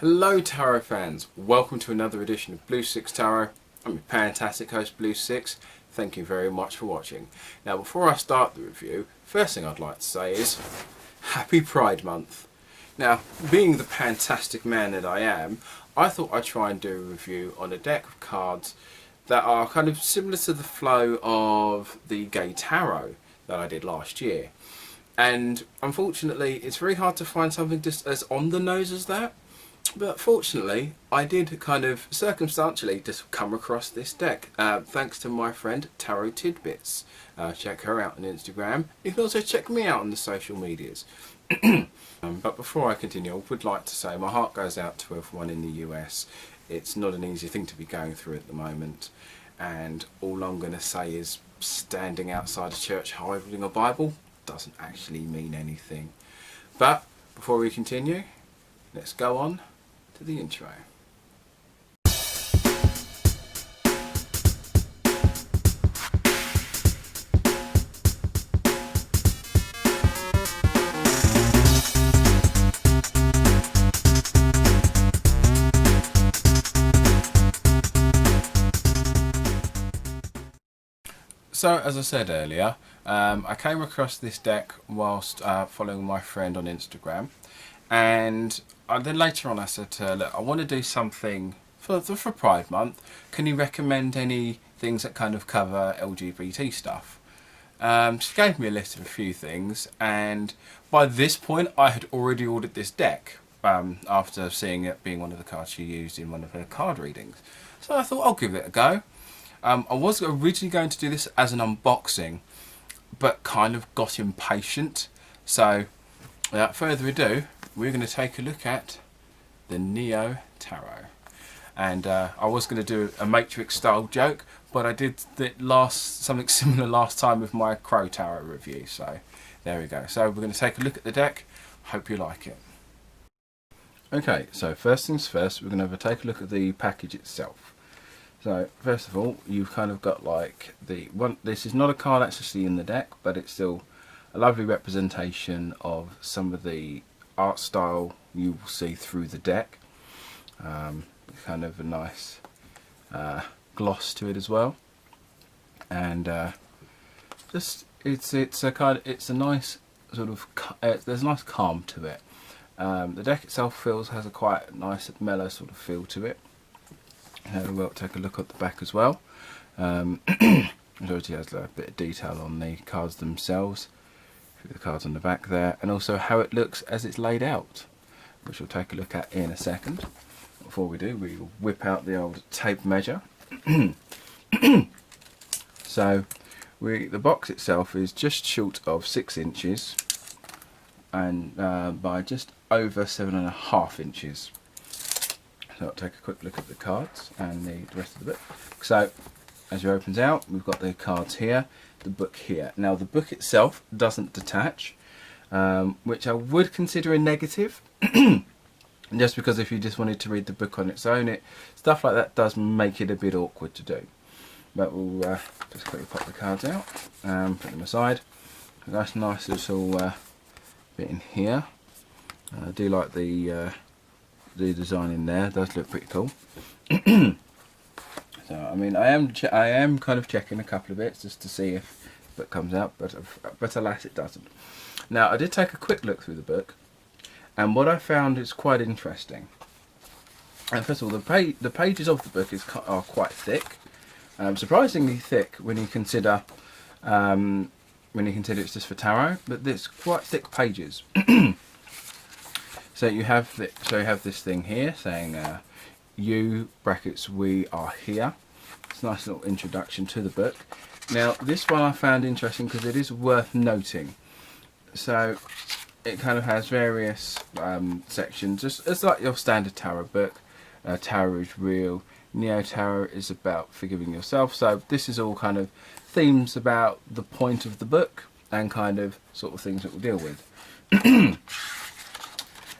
Hello Tarot fans, welcome to another edition of Blue Six Tarot. I'm your fantastic host Blue Six. Thank you very much for watching. Now before I start the review, first thing I'd like to say is Happy Pride Month. Now being the fantastic man that I am, I thought I'd try and do a review on a deck of cards that are kind of similar to the flow of the Gay Tarot that I did last year. And unfortunately it's very hard to find something just as on the nose as that. But fortunately, I did kind of circumstantially just come across this deck, thanks to my friend Tarot Tidbits. Check her out on Instagram. You can also check me out on the social medias. But before I continue, I would like to say my heart goes out to everyone in the US. It's not an easy thing to be going through at the moment. And all I'm going to say is standing outside a church holding a Bible doesn't actually mean anything. But before we continue, let's go on to the intro. So as I said earlier, I came across this deck whilst following my friend on Instagram, and then later on I said to her, look, I want to do something for Pride Month. Can you recommend any things that kind of cover LGBT stuff? She gave me a list of a few things, and by this point I had already ordered this deck after seeing it being one of the cards she used in one of her card readings. So I thought I'll give it a go. I was originally going to do this as an unboxing, but kind of got impatient. So without further ado, we're going to take a look at the Neo Tarot. And I was going to do a Matrix style joke, but I did something similar last time with my Crow Tarot review. So there we go. So we're going to take a look at the deck. Hope you like it. Okay, so first things first, we're going to have a take a look at the package itself. So first of all, you've kind of got like this is not a card actually in the deck, but it's still a lovely representation of some of the art style you will see through the deck. Kind of a nice gloss to it as well, and just it's a nice sort of there's a nice calm to it. The deck itself has a quite nice mellow sort of feel to it. We'll take a look at the back as well. It already has a bit of detail on the cards themselves, the cards on the back there, and also how it looks as it's laid out, which we'll take a look at in a second. Before we do, we will whip out the old tape measure. So the box itself is just short of 6 inches and by just over 7.5 inches. So I'll take a quick look at the cards and the rest of the book. So as it opens out, we've got the cards here, the book here. Now the book itself doesn't detach, which I would consider a negative. Just because if you just wanted to read the book on its own, stuff like that does make it a bit awkward to do. But we'll just quickly pop the cards out, put them aside. That's a nice little bit in here. I do like the design in there. It does look pretty cool. So I mean, I am kind of checking a couple of bits just to see if the book comes out, but alas, it doesn't. Now I did take a quick look through the book, and what I found is quite interesting. And first of all, the pages of the book are quite thick, surprisingly thick when you consider it's just for tarot. But there's quite thick pages. So you have this thing here saying you brackets we are here. It's a nice little introduction to the book. Now this one I found interesting because it is worth noting. So it kind of has various sections. It's like your standard tarot book. Tarot is real. Neo Tarot is about forgiving yourself. So this is all kind of themes about the point of the book and kind of sort of things that we'll deal with.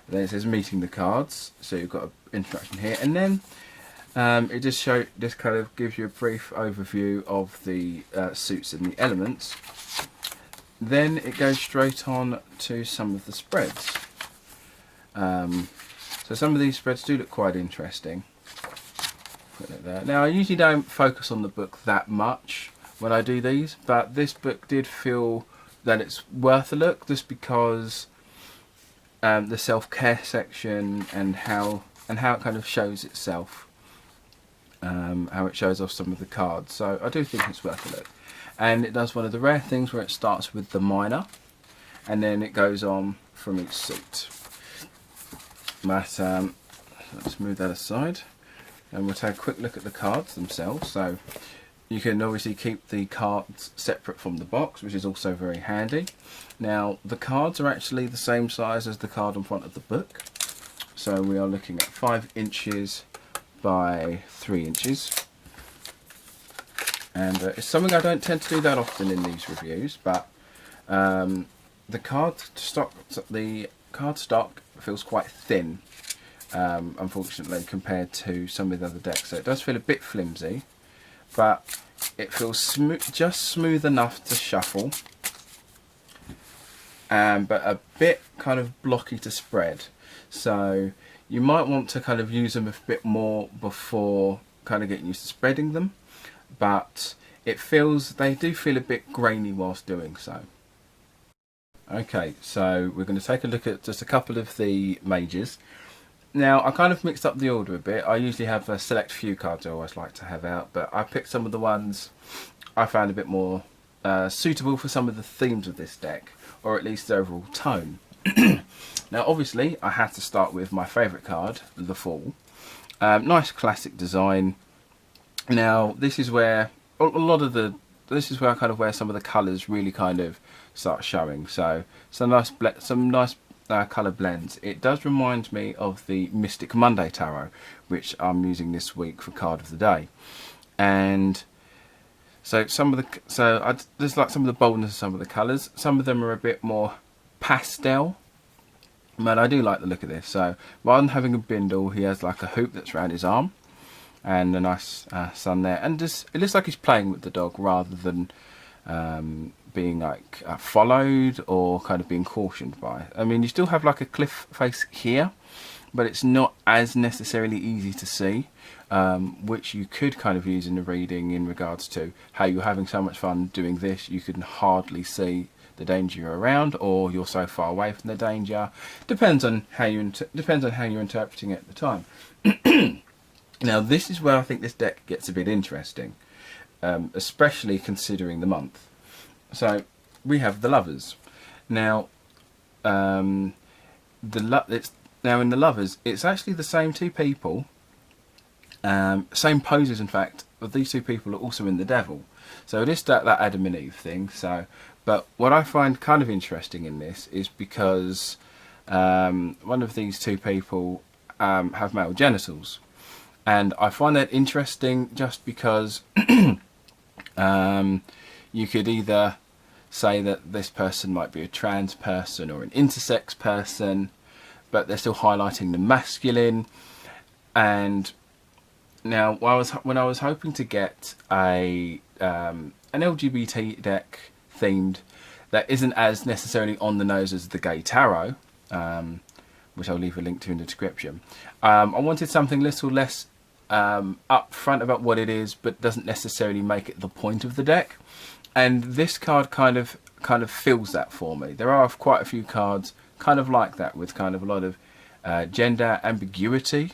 Then it says meeting the cards, so you've got an introduction here, and then it just kind of gives you a brief overview of the suits and the elements. Then it goes straight on to some of the spreads. So some of these spreads do look quite interesting. Put it there. Now I usually don't focus on the book that much when I do these, but this book did feel that it's worth a look just because the self-care section and how it kind of shows itself, how it shows off some of the cards. So I do think it's worth a look. And it does one of the rare things where it starts with the minor and then it goes on from each suit. But let's move that aside and we'll take a quick look at the cards themselves. So you can obviously keep the cards separate from the box, which is also very handy. Now the cards are actually the same size as the card in front of the book. So we are looking at 5 inches by 3 inches. And it's something I don't tend to do that often in these reviews, but the card stock feels quite thin, unfortunately, compared to some of the other decks. So it does feel a bit flimsy, but it feels smooth, just smooth enough to shuffle, but a bit kind of blocky to spread. So you might want to kind of use them a bit more before kind of getting used to spreading them, but they do feel a bit grainy whilst doing so. Okay, so we're going to take a look at just a couple of the majors. Now I kind of mixed up the order a bit. I usually have a select few cards I always like to have out, but I picked some of the ones I found a bit more suitable for some of the themes of this deck, or at least the overall tone. Now obviously I had to start with my favourite card, the Fool. Nice classic design. Now this is where this is where some of the colours really kind of start showing. So some nice colour blends. It does remind me of the Mystic Monday Tarot, which I'm using this week for card of the day. And so there's like some of the boldness of some of the colours. Some of them are a bit more pastel, but I do like the look of this. So rather than having a bindle, he has like a hoop that's around his arm and a nice sun there, and just it looks like he's playing with the dog rather than being like followed or kind of being cautioned by. I mean, you still have like a cliff face here, but it's not as necessarily easy to see, which you could kind of use in the reading in regards to how you're having so much fun doing this, you can hardly see the danger you're around, or you're so far away from the danger. Depends on how you're interpreting it at the time. Now this is where I think this deck gets a bit interesting, especially considering the month. So we have the Lovers. Now, in the Lovers, it's actually the same two people, same poses in fact, but these two people are also in the Devil. So it is that Adam and Eve thing. So, but what I find kind of interesting in this is because one of these two people have male genitals. And I find that interesting just because you could either say that this person might be a trans person or an intersex person, but they're still highlighting the masculine. And now when I was hoping to get an LGBT deck themed that isn't as necessarily on the nose as the Gay Tarot, which I'll leave a link to in the description, I wanted something a little less upfront about what it is, but doesn't necessarily make it the point of the deck. And this card kind of fills that for me. There are quite a few cards kind of like that, with kind of a lot of gender ambiguity,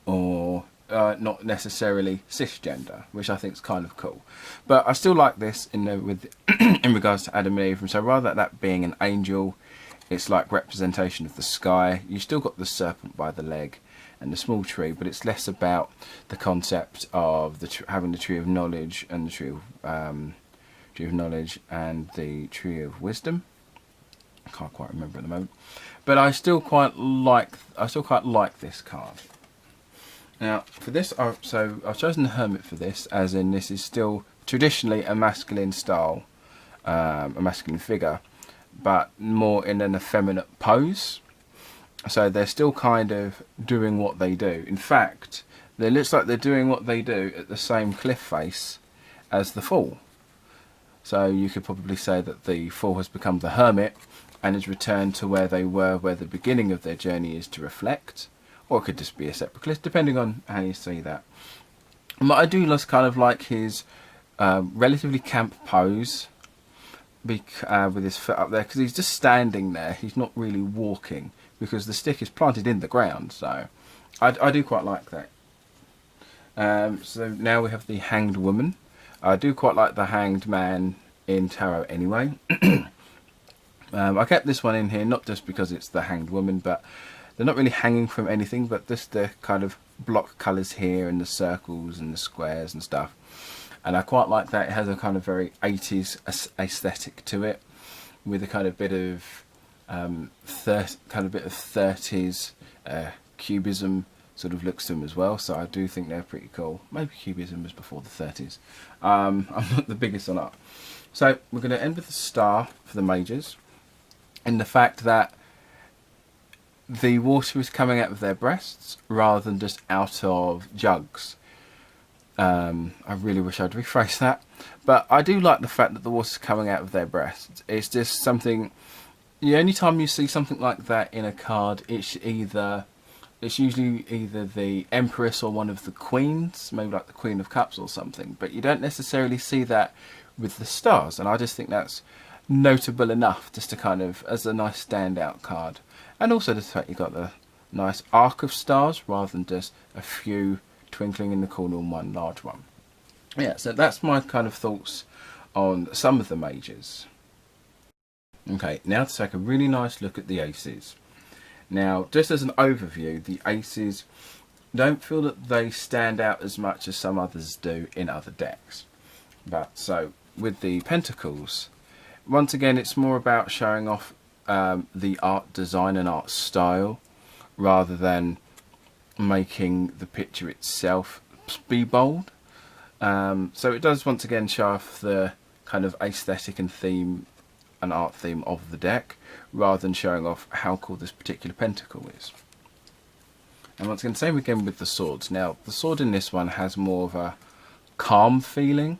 or not necessarily cisgender, which I think is kind of cool. But I still like this in regards to Adam and Eve. And so rather than that being an angel, it's like representation of the sky. You still got the serpent by the leg and the small tree, but it's less about the concept of having the tree of knowledge and the tree of knowledge and the tree of wisdom. I can't quite remember at the moment, but I still quite like this card. Now for this, I've chosen the Hermit for this, as in this is still traditionally a masculine style, a masculine figure, but more in an effeminate pose. So they're still kind of doing what they do. In fact, it looks like they're doing what they do at the same cliff face as the Fool. So you could probably say that the Fool has become the Hermit, and is returned to where they were, where the beginning of their journey is, to reflect. Or it could just be a separate cliff, depending on how you see that. But I do just kind of like his relatively camp pose with his foot up there, because he's just standing there. He's not really walking because the stick is planted in the ground. So I do quite like that. So now we have the Hanged Woman. I do quite like the Hanged Man in tarot anyway. I kept this one in here not just because it's the Hanged Woman, but they're not really hanging from anything, but just the kind of block colours here and the circles and the squares and stuff. And I quite like that. It has a kind of very 80s aesthetic to it, with a kind of bit of 30s cubism sort of looks to them as well. So I do think they're pretty cool. Maybe cubism was before the 30s. I'm not the biggest on art. So we're going to end with the star for the majors, in the fact that the water is coming out of their breasts rather than just out of jugs. I really wish I'd rephrase that, but I do like the fact that the water's coming out of their breasts. It's just something. The only time you see something like that in a card, it's usually either the Empress or one of the Queens, maybe like the Queen of Cups or something. But you don't necessarily see that with the stars, and I just think that's notable enough just to kind of as a nice standout card. And also the fact you've got the nice arc of stars rather than just a few twinkling in the corner and one large one. Yeah, so that's my kind of thoughts on some of the majors. Okay, now to take a really nice look at the aces. Now, just as an overview, the aces don't feel that they stand out as much as some others do in other decks. But so with the pentacles, once again, it's more about showing off the art design and art style rather than making the picture itself be bold. So it does once again show off the kind of aesthetic and theme and art theme of the deck rather than showing off how cool this particular pentacle is. And once again, same again with the swords. Now the sword in this one has more of a calm feeling,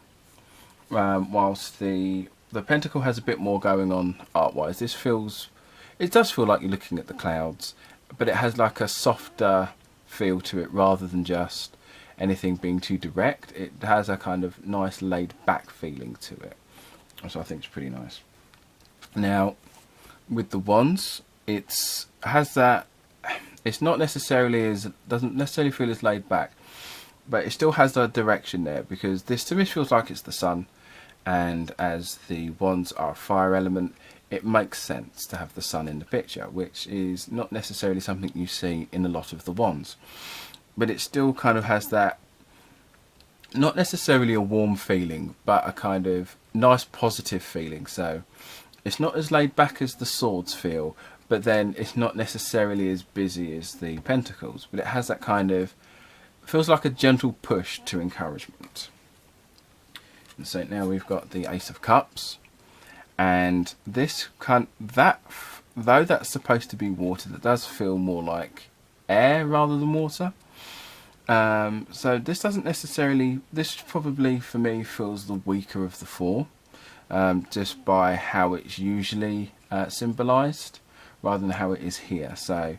whilst the pentacle has a bit more going on art-wise. It does feel like you're looking at the clouds, but it has like a softer feel to it rather than just anything being too direct. It has a kind of nice laid back feeling to it, which I think is pretty nice. Now with the wands, it's not necessarily doesn't necessarily feel as laid back, but it still has a direction there, because this to me feels like it's the sun, and as the wands are a fire element, it makes sense to have the sun in the picture, which is not necessarily something you see in a lot of the wands. But it still kind of has that, not necessarily a warm feeling, but a kind of nice positive feeling. So it's not as laid back as the swords feel, but then it's not necessarily as busy as the pentacles. But it has that kind of, feels like a gentle push to encouragement. And so now we've got the Ace of Cups. And this though that's supposed to be water, that does feel more like air rather than water. So this doesn't necessarily, this probably for me feels the weaker of the four, just by how it's usually symbolised rather than how it is here. So,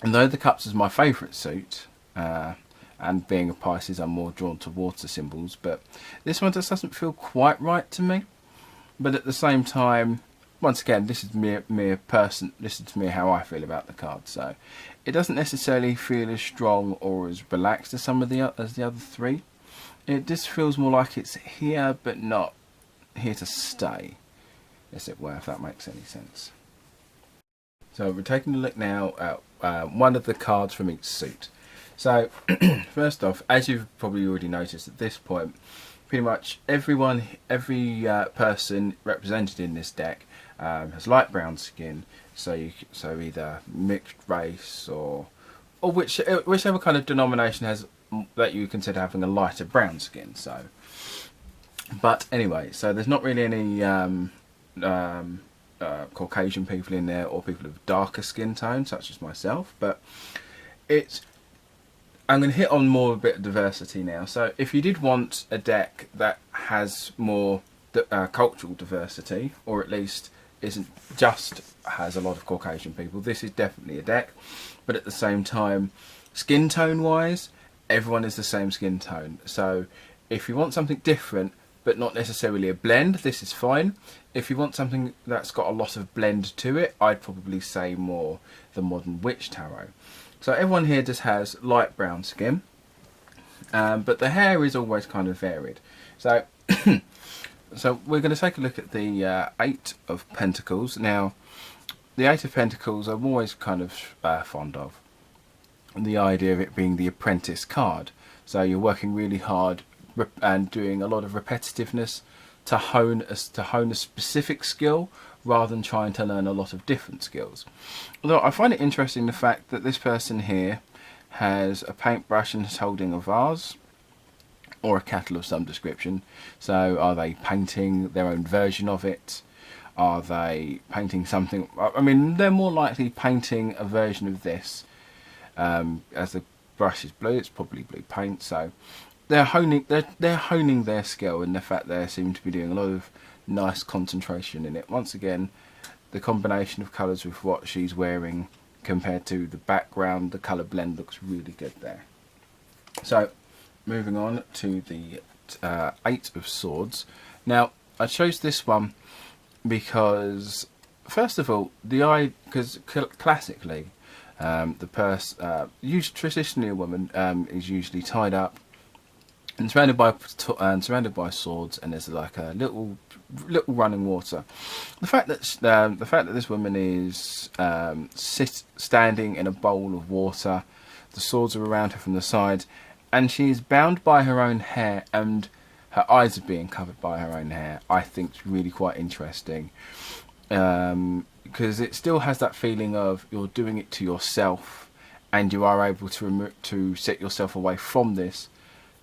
and though the cups is my favourite suit, and being a Pisces, I'm more drawn to water symbols, but this one just doesn't feel quite right to me. But at the same time, once again, this is mere person. This is me how I feel about the card. So it doesn't necessarily feel as strong or as relaxed as some of the other three. It just feels more like it's here, but not here to stay, as it were, if that makes any sense. So we're taking a look now at one of the cards from each suit. So first off, as you've probably already noticed at this point, pretty much every person represented in this deck has light brown skin. So either mixed race or whichever kind of denomination has that you consider having a lighter brown skin. So, but anyway, so there's not really any Caucasian people in there or people of darker skin tone, such as myself. But I'm going to hit on more a bit of diversity now. So if you did want a deck that has more cultural diversity, or at least isn't just has a lot of Caucasian people. This is definitely a deck, but at the same time, skin tone wise, everyone is the same skin tone. So if you want something different but not necessarily a blend, this is fine. If you want something that's got a lot of blend to it, I'd probably say more the Modern Witch Tarot. So everyone here just has light brown skin, but the hair is always kind of varied. So so we're going to take a look at the Eight of Pentacles. Now, the Eight of Pentacles I'm always kind of fond of. The idea of it being the apprentice card. So you're working really hard and doing a lot of repetitiveness to hone a specific skill rather than trying to learn a lot of different skills. Although I find it interesting the fact that this person here has a paintbrush and is holding a vase or a kettle of some description. So are they painting their own version of it? Are they painting something? I mean, they're more likely painting a version of this. As the brush is blue, it's probably blue paint. So they're honing their skill, and the fact they seem to be doing a lot of nice concentration in it. Once again, the combination of colours with what she's wearing compared to the background, the colour blend looks really good there. So moving on to the Eight of Swords. Now I chose this one because, first of all, because classically traditionally a woman is usually tied up and surrounded by swords, and there's like a little running water. The fact that this woman is standing in a bowl of water, the swords are around her from the side, and she's bound by her own hair, and her eyes are being covered by her own hair, I think is really quite interesting. Because it still has that feeling of you're doing it to yourself, and you are able to set yourself away from this,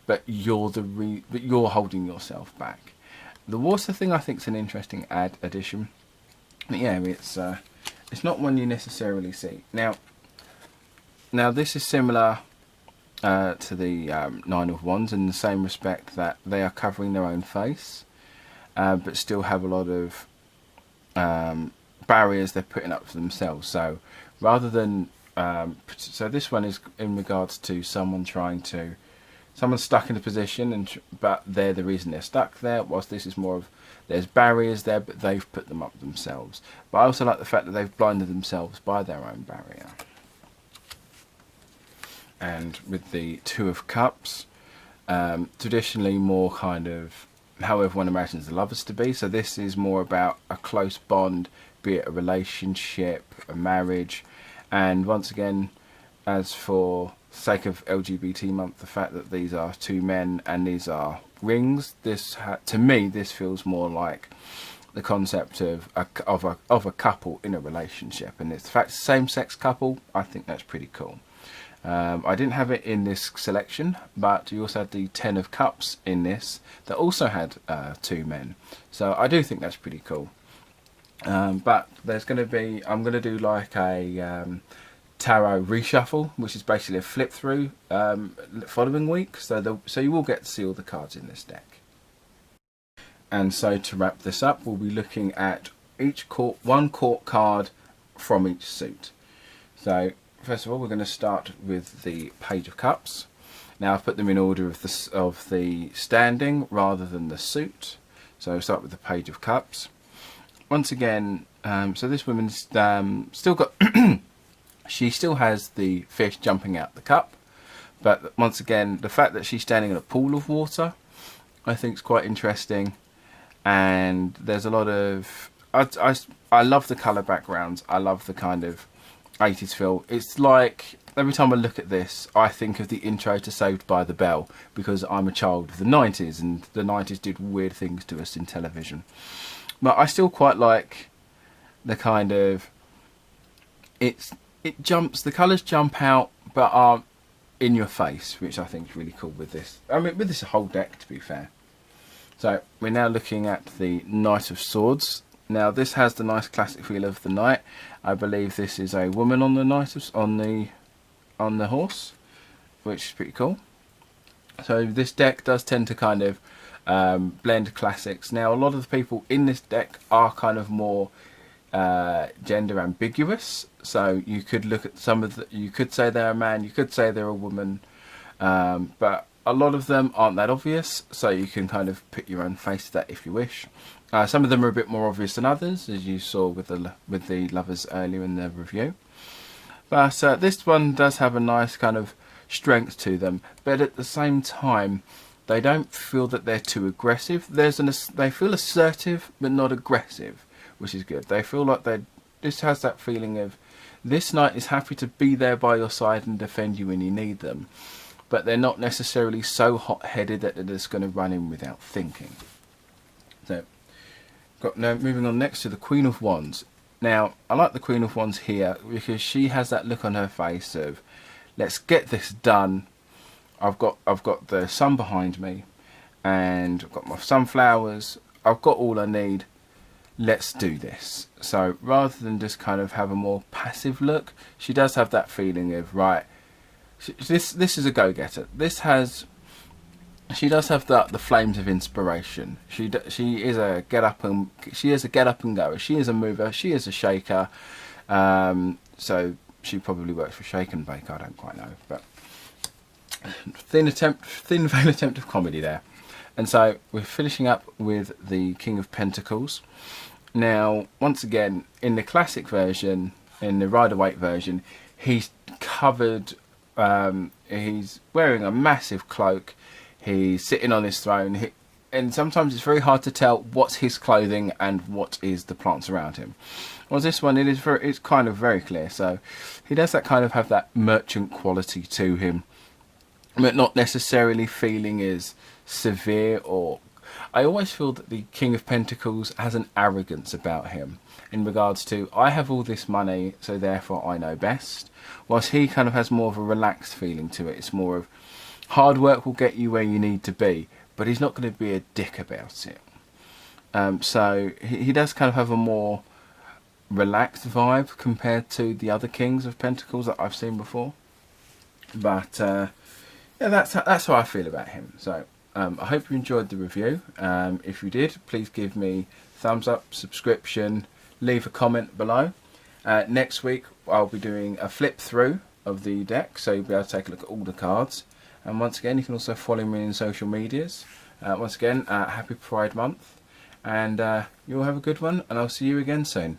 but you're holding yourself back. The water thing I think is an interesting addition. But yeah, it's not one you necessarily see. Now this is similar to the Nine of Wands in the same respect that they are covering their own face, but still have a lot of barriers they're putting up for themselves. So rather than so this one is in regards to someone someone's stuck in a position, but they're the reason they're stuck there, whilst this is more of there's barriers there, but they've put them up themselves. But I also like the fact that they've blinded themselves by their own barrier. And with the Two of Cups, traditionally more kind of how everyone imagines the lovers to be. So this is more about a close bond, be it a relationship, a marriage. And once again, as for sake of LGBT month, the fact that these are two men and these are rings, to me this feels more like the concept of a couple in a relationship. And it's the fact same-sex couple, I think that's pretty cool. I didn't have it in this selection, but you also had the Ten of Cups in this that also had two men, so I do think that's pretty cool. But there's going to be, I'm going to do like a tarot reshuffle, which is basically a flip through following week, so you will get to see all the cards in this deck. And so to wrap this up, we'll be looking at one court card from each suit. So first of all, we're going to start with the Page of Cups. Now I've put them in order of the standing rather than the suit. So we'll start with the Page of Cups. Once again, so this woman's still got she still has the fish jumping out the cup, but once again, the fact that she's standing in a pool of water, I think is quite interesting. And there's a lot of I love the colour backgrounds. I love the kind of 80s feel. It's like every time I look at this, I think of the intro to Saved by the Bell, because I'm a child of the 90s, and the 90s did weird things to us in television. But I still quite like the kind of the colours jump out but aren't in your face, which I think is really cool with this. I mean, with this whole deck, to be fair. So we're now looking at the Knight of Swords. Now this has the nice classic feel of the knight. I believe this is a woman on the on the horse, which is pretty cool. So this deck does tend to kind of blend classics. Now a lot of the people in this deck are kind of more gender ambiguous. So you could look at some of the, you could say they're a man, you could say they're a woman, but a lot of them aren't that obvious, so you can kind of put your own face to that if you wish. Some of them are a bit more obvious than others, as you saw with the lovers earlier in the review. But this one does have a nice kind of strength to them, but at the same time, they don't feel that they're too aggressive. They feel assertive, but not aggressive, which is good. They feel like they just has that feeling of this knight is happy to be there by your side and defend you when you need them, but they're not necessarily so hot-headed that they're just going to run in without thinking. So, now moving on next to the Queen of Wands. Now, I like the Queen of Wands here because she has that look on her face of, let's get this done. I've got the sun behind me, and I've got my sunflowers. I've got all I need. Let's do this. So rather than just kind of have a more passive look, she does have that feeling of, right, this is a go-getter. She does have the flames of inspiration. She is a get up and goer. She is a mover. She is a shaker. So she probably works for Shake and Bake. I don't quite know, but thin vein attempt of comedy there. And so we're finishing up with the King of Pentacles. Now, once again, in the classic version, in the Rider-Waite version, he's covered. He's wearing a massive cloak. He's sitting on his throne, and sometimes it's very hard to tell what's his clothing and what is the plants around him. Well, this one, it's kind of very clear. So he does have that merchant quality to him, but not necessarily feeling as severe. Or I always feel that the King of Pentacles has an arrogance about him in regards to, I have all this money, so therefore I know best. Whilst he kind of has more of a relaxed feeling to it. It's more of, hard work will get you where you need to be, but he's not going to be a dick about it. So he does kind of have a more relaxed vibe compared to the other Kings of Pentacles that I've seen before. But yeah, that's how I feel about him. So I hope you enjoyed the review. If you did, please give me thumbs up, subscription, leave a comment below. Next week I'll be doing a flip through of the deck, so you'll be able to take a look at all the cards. And once again, you can also follow me in social medias. Once again, happy Pride Month, and you all have a good one, and I'll see you again soon.